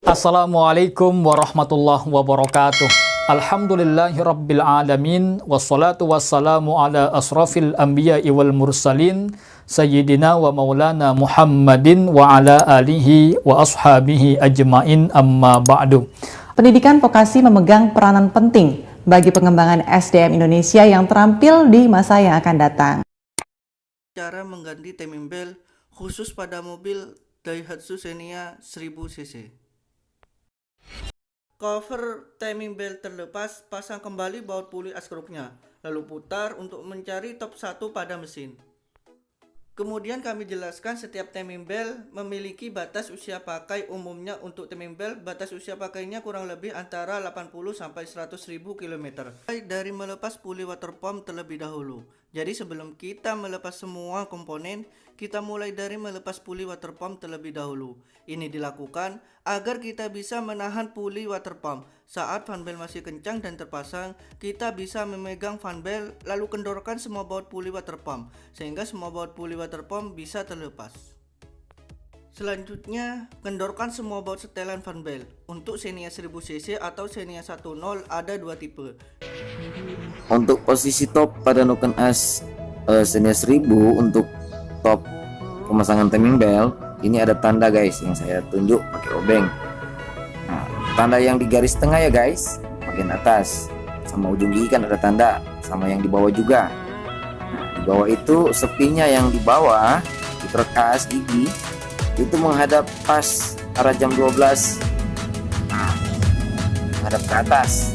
Assalamualaikum warahmatullahi wabarakatuh. Alhamdulillahirabbil alamin wassalatu wassalamu ala asrafil anbiya'i wal mursalin sayyidina wa maulana Muhammadin wa ala alihi wa ashabihi ajmain amma ba'du. Pendidikan vokasi memegang peranan penting bagi pengembangan SDM Indonesia yang terampil di masa yang akan datang. Cara mengganti timing belt khusus pada mobil Daihatsu Xenia 1000cc. Cover timing belt terlepas, pasang kembali baut puli askruknya, lalu putar untuk mencari top 1 pada mesin. Kemudian kami jelaskan setiap timing belt memiliki batas usia pakai. Umumnya untuk timing belt batas usia pakainya kurang lebih antara 80 sampai 100.000 km. Dari melepas puli water pump terlebih dahulu. Jadi sebelum kita melepas semua komponen, kita mulai dari melepas puli water pump terlebih dahulu. Ini dilakukan agar kita bisa menahan puli water pump. Saat fan belt masih kencang dan terpasang, kita bisa memegang fan belt lalu kendorkan semua baut puli water pump sehingga semua baut puli water pump bisa terlepas. Selanjutnya, kendorkan semua baut setelan fan belt. Untuk Xenia 1000cc atau Xenia 10 ada dua tipe. Untuk posisi top pada Nuken As Xenia 1000 untuk top pemasangan timing belt, ini ada tanda guys yang saya tunjuk pakai obeng. Nah, tanda yang di garis tengah ya guys, bagian atas, sama ujung gigi kan ada tanda, sama yang di bawah juga. Nah, di bawah itu sepinya yang di bawah di perkas gigi itu menghadap pas arah jam 12. Nah, menghadap ke atas.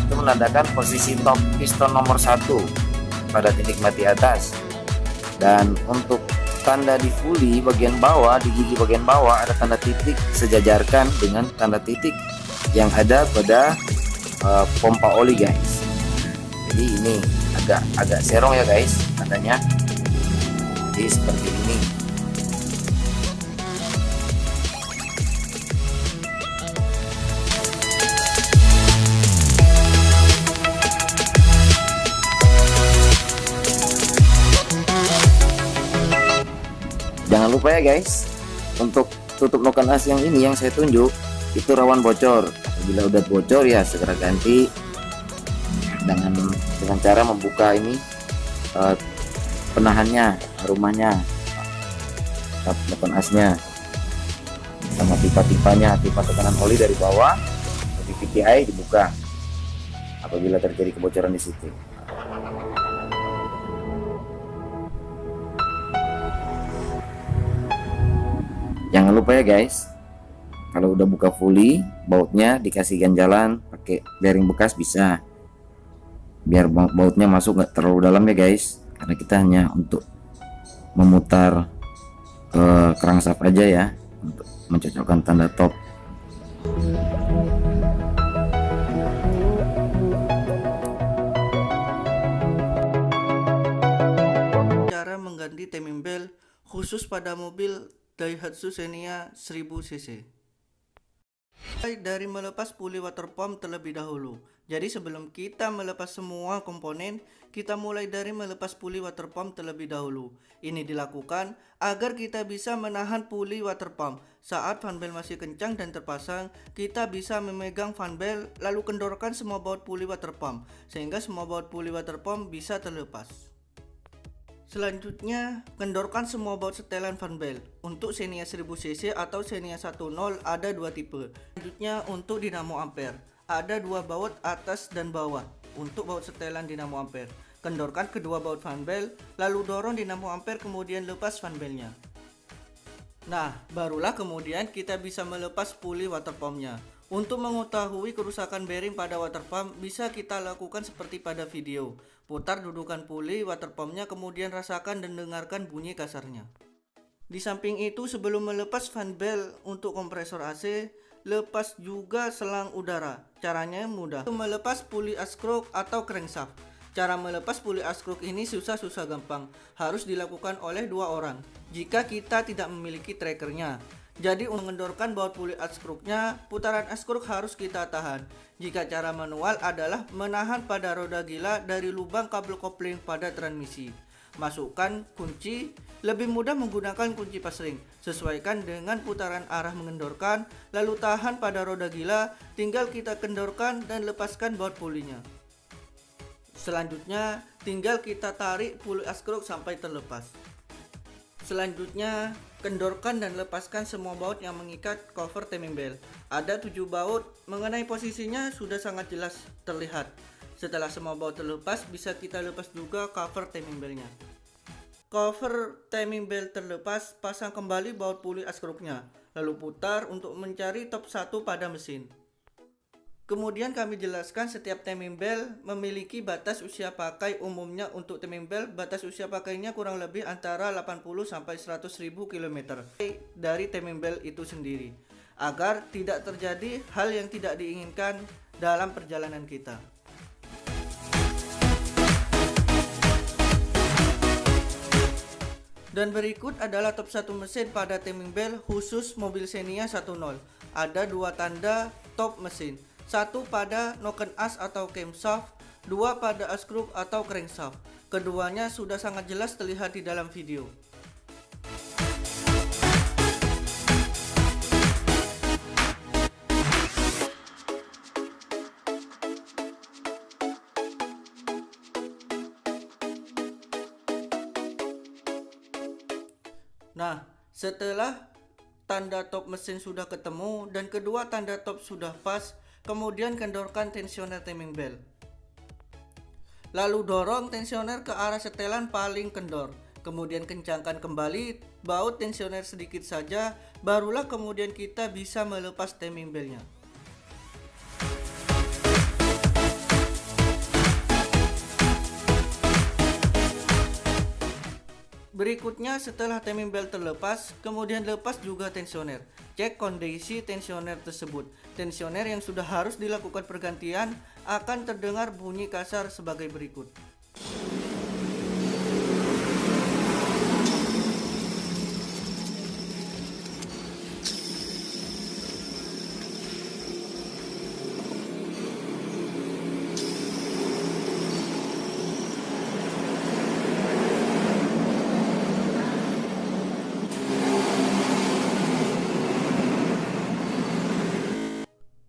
Itu menandakan posisi top piston nomor 1 pada titik mati atas. Dan untuk tanda di puli bagian bawah, di gigi bagian bawah ada tanda titik sejajarkan dengan tanda titik yang ada pada pompa oli guys. Jadi ini agak serong ya guys tandanya. Jadi seperti ini. Jangan lupa ya guys, untuk tutup Nuken As yang ini yang saya tunjuk itu rawan bocor. Apabila udah bocor ya segera ganti dengan cara membuka ini penahannya, rumahnya, Nuken Asnya, sama pipa-pipanya, pipa tekanan oli dari bawah, di VTI dibuka apabila terjadi kebocoran di situ. Jangan lupa ya guys, kalau udah buka fully, bautnya dikasih ganjalan pakai bearing bekas bisa, biar bautnya masuk nggak terlalu dalam ya guys, karena kita hanya untuk memutar crankshaft aja ya, untuk mencocokkan tanda top. Cara mengganti timing belt khusus pada mobil Daihatsu Xenia 1000cc. Dari melepas puli water pump terlebih dahulu. Jadi sebelum kita melepas semua komponen, kita mulai dari melepas puli water pump terlebih dahulu. Ini dilakukan agar kita bisa menahan puli water pump. Saat fan belt masih kencang dan terpasang, kita bisa memegang fan belt lalu kendorkan semua baut puli water pump sehingga semua baut puli water pump bisa terlepas. Selanjutnya, kendorkan semua baut setelan fan belt. Untuk Xenia 1000cc atau Xenia 10 ada dua tipe. Selanjutnya untuk dinamo ampere, ada dua baut atas dan bawah untuk baut setelan dinamo ampere. Kendorkan kedua baut fan belt, lalu dorong dinamo ampere kemudian lepas fan beltnya. Nah, barulah kemudian kita bisa melepas puli water pumpnya. Untuk mengetahui kerusakan bearing pada water pump bisa kita lakukan seperti pada video. Putar dudukan puli water pumpnya kemudian rasakan dan dengarkan bunyi kasarnya. Di samping itu sebelum melepas fan belt untuk kompresor AC, lepas juga selang udara. Caranya mudah. Untuk melepas puli askruk atau crankshaft. Cara melepas puli askruk ini susah gampang. Harus dilakukan oleh dua orang jika kita tidak memiliki trackernya. Jadi untuk mengendorkan baut puli askruknya, putaran askruk harus kita tahan. Jika cara manual adalah menahan pada roda gila dari lubang kabel kopling pada transmisi. Masukkan kunci, lebih mudah menggunakan kunci pasring. Sesuaikan dengan putaran arah mengendorkan, lalu tahan pada roda gila, tinggal kita kendorkan dan lepaskan baut pulinya. Selanjutnya, tinggal kita tarik puli askruk sampai terlepas. Selanjutnya, kendorkan dan lepaskan semua baut yang mengikat cover timing belt. Ada 7 baut, mengenai posisinya sudah sangat jelas terlihat. Setelah semua baut terlepas, bisa kita lepas juga cover timing beltnya. Cover timing belt terlepas, pasang kembali baut puli askruknya, lalu putar untuk mencari top 1 pada mesin. Kemudian kami jelaskan setiap timing belt memiliki batas usia pakai. Umumnya untuk timing belt batas usia pakainya kurang lebih antara 80 sampai 100.000 km dari timing belt itu sendiri, agar tidak terjadi hal yang tidak diinginkan dalam perjalanan kita. Dan berikut adalah top 1 mesin pada timing belt khusus mobil Xenia 10. Ada 2 tanda top mesin. 1 pada noken as atau camshaft, 2 pada askruk atau crankshaft. Keduanya sudah sangat jelas terlihat di dalam video. Nah, setelah tanda top mesin sudah ketemu dan kedua tanda top sudah pas, kemudian kendorkan tensioner timing belt. Lalu dorong tensioner ke arah setelan paling kendor. Kemudian kencangkan kembali baut tensioner sedikit saja, barulah kemudian kita bisa melepas timing beltnya. Berikutnya, setelah timing belt terlepas, kemudian lepas juga tensioner. Cek kondisi tensioner tersebut. Tensioner yang sudah harus dilakukan pergantian akan terdengar bunyi kasar sebagai berikut.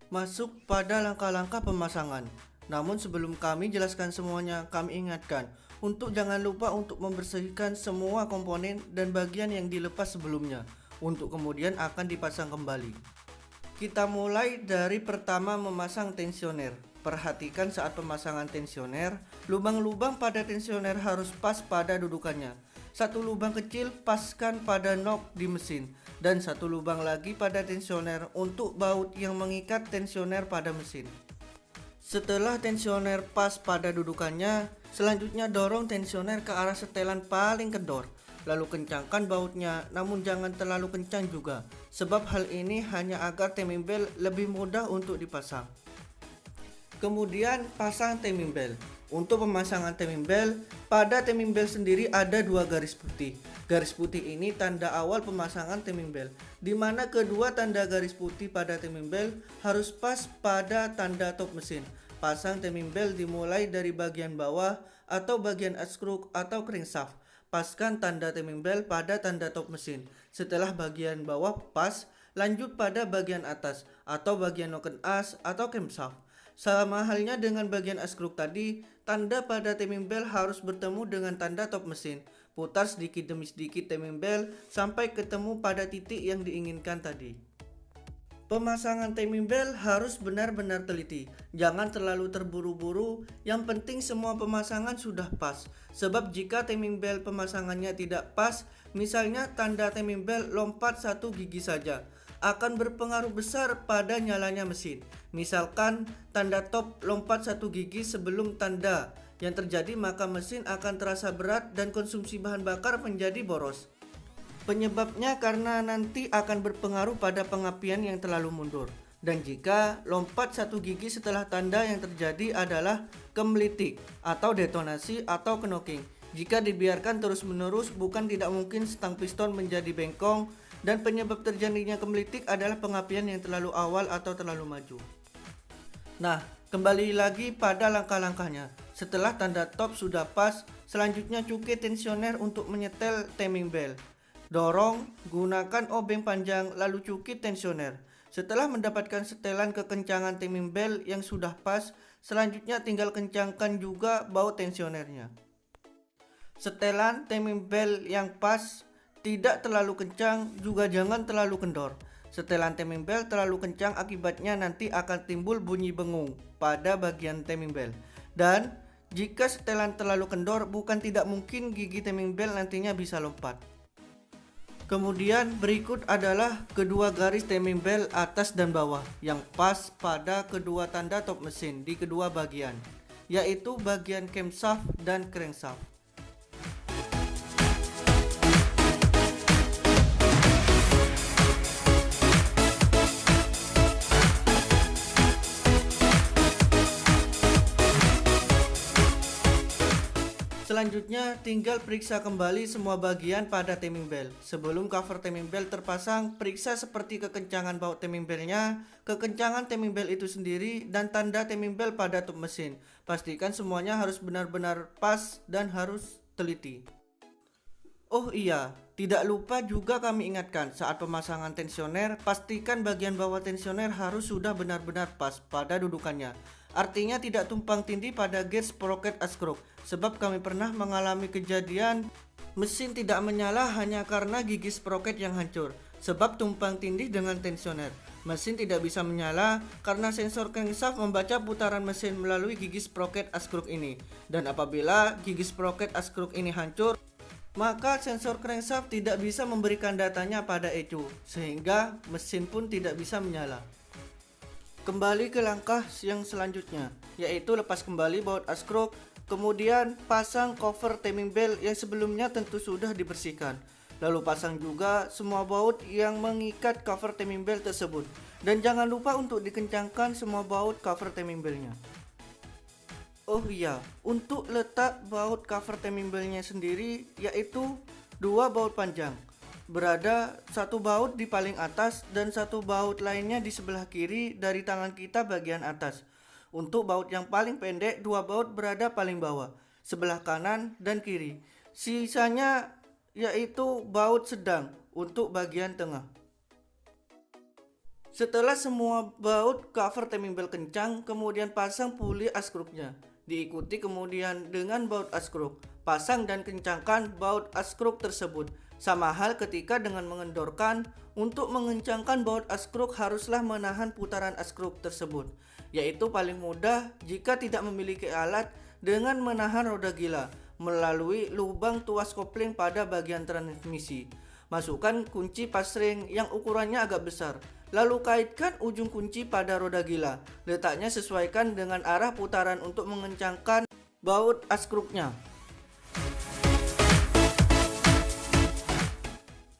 Masuk pada langkah-langkah pemasangan. Namun sebelum kami jelaskan semuanya, kami ingatkan untuk jangan lupa untuk membersihkan semua komponen dan bagian yang dilepas sebelumnya, untuk kemudian akan dipasang kembali. Kita mulai dari pertama memasang tensioner. Perhatikan saat pemasangan tensioner, lubang-lubang pada tensioner harus pas pada dudukannya. Satu lubang kecil paskan pada nok di mesin, dan satu lubang lagi pada tensioner untuk baut yang mengikat tensioner pada mesin. Setelah tensioner pas pada dudukannya, selanjutnya dorong tensioner ke arah setelan paling kendor. Lalu kencangkan bautnya, namun jangan terlalu kencang juga, sebab hal ini hanya agar timing belt lebih mudah untuk dipasang. Kemudian pasang timing belt. Untuk pemasangan timing belt, pada timing belt sendiri ada 2 garis putih. Garis putih ini tanda awal pemasangan timing belt, di mana kedua tanda garis putih pada timing belt harus pas pada tanda top mesin. Pasang timing belt dimulai dari bagian bawah atau bagian askruk atau crankshaft. Paskan tanda timing belt pada tanda top mesin. Setelah bagian bawah pas, lanjut pada bagian atas atau bagian noken as atau camshaft. Sama halnya dengan bagian askruk tadi, tanda pada timing belt harus bertemu dengan tanda top mesin. Putar sedikit demi sedikit timing belt sampai ketemu pada titik yang diinginkan tadi. Pemasangan timing belt harus benar-benar teliti. Jangan terlalu terburu-buru, yang penting semua pemasangan sudah pas. Sebab jika timing belt pemasangannya tidak pas, misalnya tanda timing belt lompat 1 gigi saja, akan berpengaruh besar pada nyalanya mesin. Misalkan tanda top lompat 1 gigi sebelum tanda, yang terjadi maka mesin akan terasa berat dan konsumsi bahan bakar menjadi boros. Penyebabnya karena nanti akan berpengaruh pada pengapian yang terlalu mundur. Dan jika lompat 1 gigi setelah tanda, yang terjadi adalah kemelitik atau detonasi atau knocking. Jika dibiarkan terus-menerus, bukan tidak mungkin stang piston menjadi bengkong, dan penyebab terjadinya kemelitik adalah pengapian yang terlalu awal atau terlalu maju. Nah, kembali lagi pada langkah-langkahnya. Setelah tanda top sudah pas, Selanjutnya cukai tensioner untuk menyetel timing bell. Dorong, gunakan obeng panjang lalu cukai tensioner. Setelah mendapatkan setelan kekencangan timing bell yang sudah pas, selanjutnya tinggal kencangkan juga baut tensionernya. Setelan timing bell yang pas, tidak terlalu kencang, juga jangan terlalu kendor. Setelan timing bell terlalu kencang akibatnya nanti akan timbul bunyi bengung pada bagian timing bell. Dan jika setelan terlalu kendor, bukan tidak mungkin gigi timing bell nantinya bisa lompat. Kemudian berikut adalah kedua garis timing bell atas dan bawah yang pas pada kedua tanda top mesin di kedua bagian, yaitu bagian camshaft dan crankshaft. Selanjutnya tinggal periksa kembali semua bagian pada timing bell. Sebelum cover timing bell terpasang, periksa seperti kekencangan baut timing bellnya, kekencangan timing bell itu sendiri, dan tanda timing bell pada top mesin. Pastikan semuanya harus benar-benar pas dan harus teliti. Oh iya, tidak lupa juga kami ingatkan saat pemasangan tensioner, pastikan bagian bawah tensioner harus sudah benar-benar pas pada dudukannya. Artinya tidak tumpang tindih pada gear sprocket askruk, sebab kami pernah mengalami kejadian mesin tidak menyala hanya karena gigi sprocket yang hancur, sebab tumpang tindih dengan tensioner. Mesin tidak bisa menyala karena sensor crankshaft membaca putaran mesin melalui gigi sprocket askruk ini. Dan apabila gigi sprocket askruk ini hancur, maka sensor crankshaft tidak bisa memberikan datanya pada ECU, sehingga mesin pun tidak bisa menyala. Kembali ke langkah yang selanjutnya, yaitu lepas kembali baut askruk, kemudian pasang cover timing bell yang sebelumnya tentu sudah dibersihkan. Lalu pasang juga semua baut yang mengikat cover timing bell tersebut. Dan jangan lupa untuk dikencangkan semua baut cover timing bellnya. Oh iya, untuk letak baut cover timing bellnya sendiri, yaitu dua baut panjang. Berada satu baut di paling atas dan satu baut lainnya di sebelah kiri dari tangan kita bagian atas. Untuk baut yang paling pendek, dua baut berada paling bawah, sebelah kanan dan kiri. Sisanya yaitu baut sedang untuk bagian tengah. Setelah semua baut cover timing bell kencang, kemudian pasang puli askruknya. Diikuti kemudian dengan baut askruk. Pasang dan kencangkan baut askruk tersebut. Sama hal ketika dengan mengendorkan, untuk mengencangkan baut askruk haruslah menahan putaran askruk tersebut, yaitu paling mudah jika tidak memiliki alat dengan menahan roda gila melalui lubang tuas kopling pada bagian transmisi. Masukkan kunci passring yang ukurannya agak besar, lalu kaitkan ujung kunci pada roda gila. Letaknya sesuaikan dengan arah putaran untuk mengencangkan baut askruknya.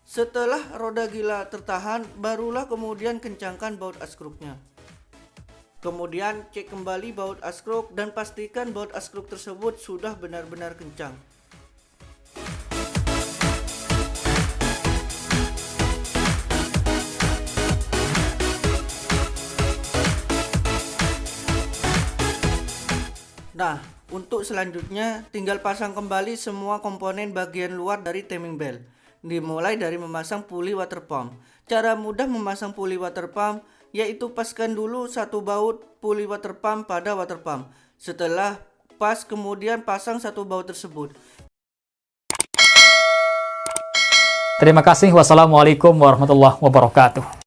Setelah roda gila tertahan, barulah kemudian kencangkan baut askruknya. Kemudian cek kembali baut askruk dan pastikan baut askruk tersebut sudah benar-benar kencang. Nah, untuk selanjutnya tinggal pasang kembali semua komponen bagian luar dari timing bell. Dimulai dari memasang puli water pump. Cara mudah memasang puli water pump yaitu paskan dulu satu baut puli water pump pada water pump. Setelah pas, kemudian pasang satu baut tersebut. Terima kasih. Wassalamualaikum warahmatullahi wabarakatuh.